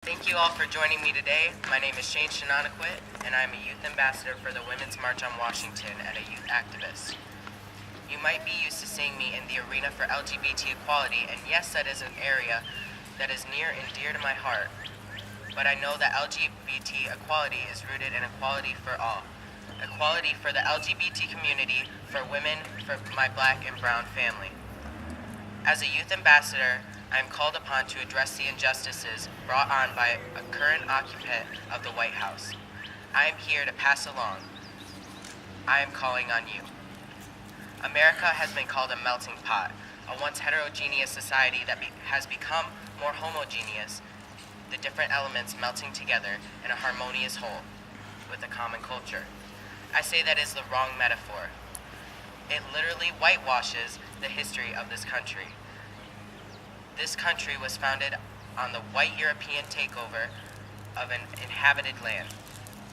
Thank you all for joining me today. My name is Shane Shananaquit, and I'm a youth ambassador for the Women's March on Washington and a youth activist. You might be used to seeing me in the arena for LGBT equality, and yes, that is an area that is near and dear to my heart. But I know that LGBT equality is rooted in equality for all. Equality for the LGBT community, for women, for my black and brown family. As a youth ambassador, I am called upon to address the injustices brought on by a current occupant of the White House. I am here to pass along. I am calling on you. America has been called a melting pot, a once heterogeneous society that has become more homogeneous, the different elements melting together in a harmonious whole with a common culture. I say that is the wrong metaphor. It literally whitewashes the history of this country. This country was founded on the white European takeover of an inhabited land.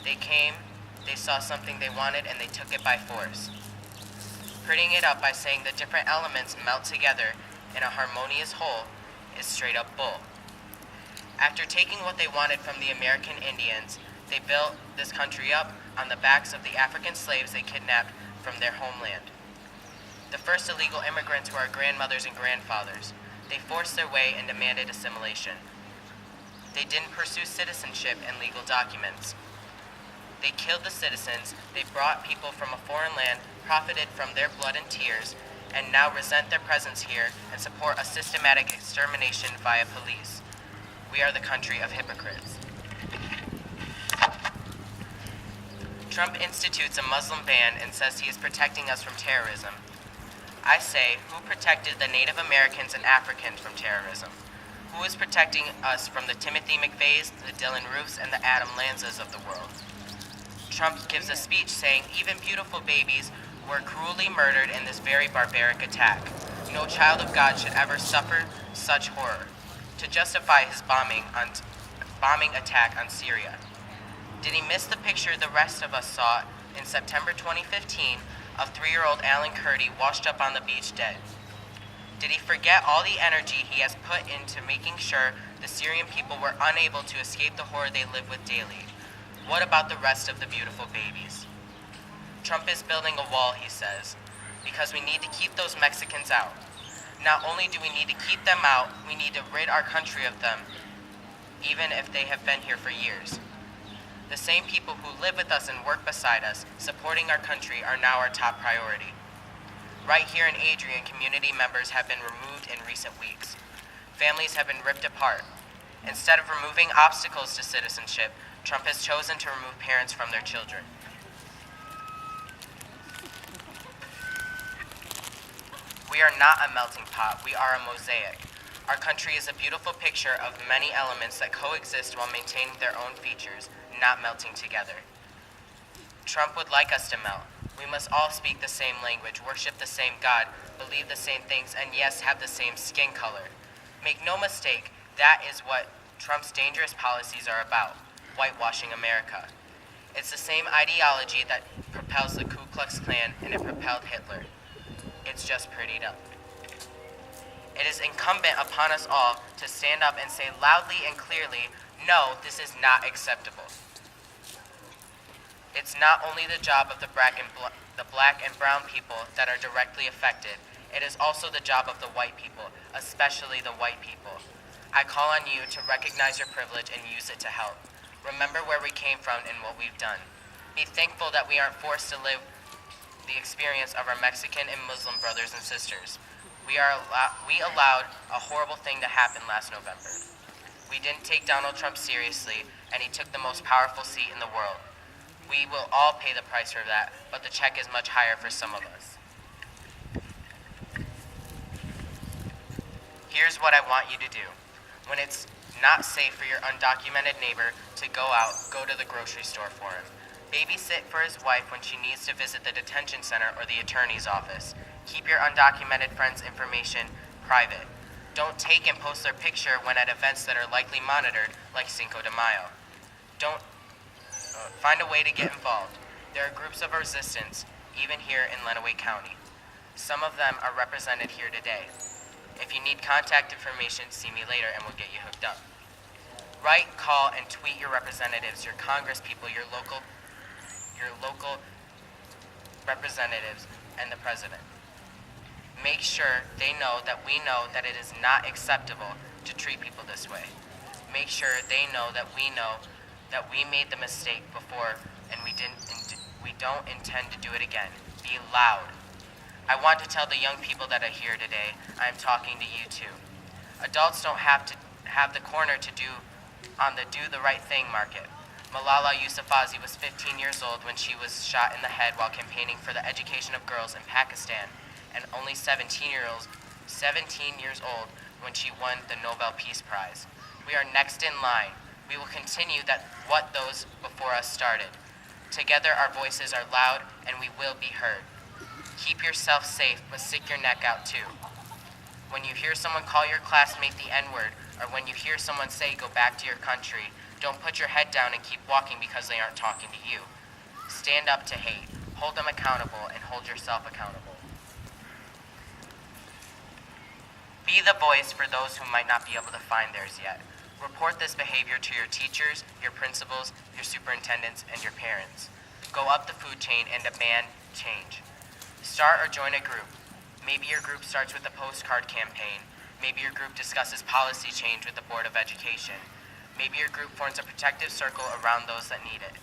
They came, they saw something they wanted, and they took it by force. Prettying it up by saying the different elements melt together in a harmonious whole is straight up bull. After taking what they wanted from the American Indians, they built this country up on the backs of the African slaves they kidnapped from their homeland. The first illegal immigrants were our grandmothers and grandfathers. They forced their way and demanded assimilation. They didn't pursue citizenship and legal documents. They killed the citizens, they brought people from a foreign land, profited from their blood and tears, and now resent their presence here and support a systematic extermination via police. We are the country of hypocrites. Trump institutes a Muslim ban and says he is protecting us from terrorism. I say, who protected the Native Americans and Africans from terrorism? Who is protecting us from the Timothy McVeighs, the Dylan Roofs, and the Adam Lanzas of the world? Trump gives a speech saying even beautiful babies were cruelly murdered in this very barbaric attack. No child of God should ever suffer such horror. To justify his bombing attack on Syria. Did he miss the picture the rest of us saw in September 2015 of 3-year-old Alan Kurdi washed up on the beach dead? Did he forget all the energy he has put into making sure the Syrian people were unable to escape the horror they live with daily? What about the rest of the beautiful babies? Trump is building a wall, he says, because we need to keep those Mexicans out. Not only do we need to keep them out, we need to rid our country of them, even if they have been here for years. The same people who live with us and work beside us, supporting our country, are now our top priority. Right here in Adrian, community members have been removed in recent weeks. Families have been ripped apart. Instead of removing obstacles to citizenship, Trump has chosen to remove parents from their children. We are not a melting pot, we are a mosaic. Our country is a beautiful picture of many elements that coexist while maintaining their own features, not melting together. Trump would like us to melt. We must all speak the same language, worship the same God, believe the same things, and yes, have the same skin color. Make no mistake, that is what Trump's dangerous policies are about, whitewashing America. It's the same ideology that propels the Ku Klux Klan and it propelled Hitler. It's just prettied up. It is incumbent upon us all to stand up and say loudly and clearly, no, this is not acceptable. It's not only the job of the black and brown people that are directly affected, it is also the job of the white people, especially the white people. I call on you to recognize your privilege and use it to help. Remember where we came from and what we've done. Be thankful that we aren't forced to live the experience of our Mexican and Muslim brothers and sisters. We allowed a horrible thing to happen last November. We didn't take Donald Trump seriously, and he took the most powerful seat in the world. We will all pay the price for that, but the check is much higher for some of us. Here's what I want you to do. When it's not safe for your undocumented neighbor to go out, go to the grocery store for him. Babysit for his wife when she needs to visit the detention center or the attorney's office. Keep your undocumented friends' information private. Don't take and post their picture when at events that are likely monitored, like Cinco de Mayo. Find a way to get involved. There are groups of resistance, even here in Lenawee County. Some of them are represented here today. If you need contact information, see me later and we'll get you hooked up. Write, call, and tweet your representatives, your Congress people, your local representatives, and the president. Make sure they know that it is not acceptable to treat people this way. Make sure they know that we made the mistake before and we don't intend to do it again. Be loud. I want to tell the young people that are here today, I am talking to you too. Adults don't have to have the corner to do on the do the right thing market. Malala Yousafzai was 15 years old when she was shot in the head while campaigning for the education of girls in Pakistan, and only 17 years old when she won the Nobel Peace Prize. We are next in line. We will continue what those before us started. Together our voices are loud and we will be heard. Keep yourself safe, but stick your neck out too. When you hear someone call your classmate the N-word, or when you hear someone say go back to your country, don't put your head down and keep walking because they aren't talking to you. Stand up to hate, hold them accountable, and hold yourself accountable. Be the voice for those who might not be able to find theirs yet. Report this behavior to your teachers, your principals, your superintendents, and your parents. Go up the food chain and demand change. Start or join a group. Maybe your group starts with a postcard campaign. Maybe your group discusses policy change with the Board of Education. Maybe your group forms a protective circle around those that need it.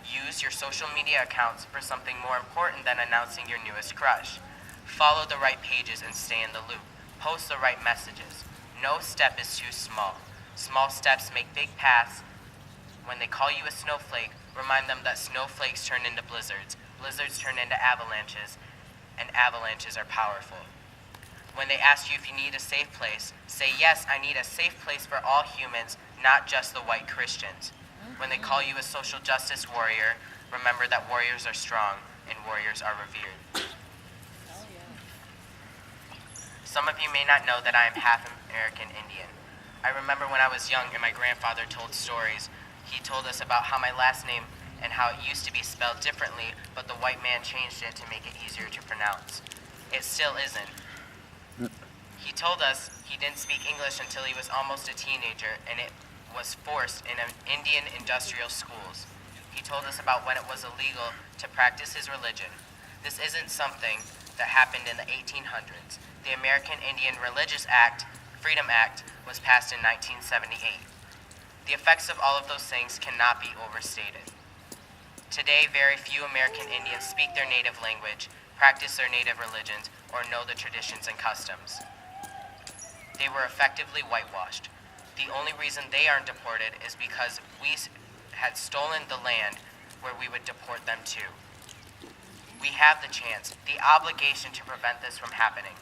Use your social media accounts for something more important than announcing your newest crush. Follow the right pages and stay in the loop. Post the right messages. No step is too small. Small steps make big paths. When they call you a snowflake, remind them that snowflakes turn into blizzards, blizzards turn into avalanches, and avalanches are powerful. When they ask you if you need a safe place, say, yes, I need a safe place for all humans, not just the white Christians. When they call you a social justice warrior, remember that warriors are strong and warriors are revered. Some of you may not know that I am half American Indian. I remember when I was young and my grandfather told stories. He told us about how my last name and how it used to be spelled differently, but the white man changed it to make it easier to pronounce. It still isn't. He told us he didn't speak English until he was almost a teenager, and it was forced in Indian industrial schools. He told us about when it was illegal to practice his religion. This isn't something that happened in the 1800s. The American Indian Freedom Act, was passed in 1978. The effects of all of those things cannot be overstated. Today, very few American Indians speak their native language, practice their native religions, or know the traditions and customs. They were effectively whitewashed. The only reason they aren't deported is because we had stolen the land where we would deport them to. We have the chance, the obligation to prevent this from happening.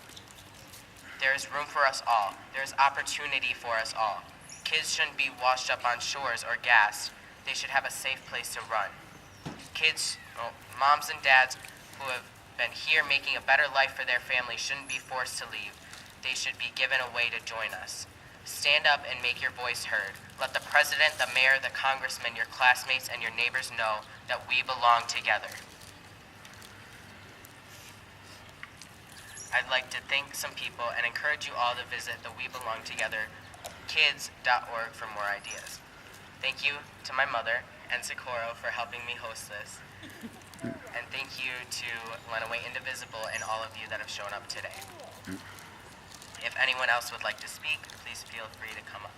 There is room for us all. There is opportunity for us all. Kids shouldn't be washed up on shores or gassed. They should have a safe place to run. Kids, moms and dads who have been here making a better life for their family shouldn't be forced to leave. They should be given a way to join us. Stand up and make your voice heard. Let the president, the mayor, the congressman, your classmates, and your neighbors know that we belong together. I'd like to thank some people and encourage you all to visit the We Belong Together kids.org for more ideas. Thank you to my mother and Socorro for helping me host this. And thank you to Lenawee Indivisible and all of you that have shown up today. If anyone else would like to speak, please feel free to come up.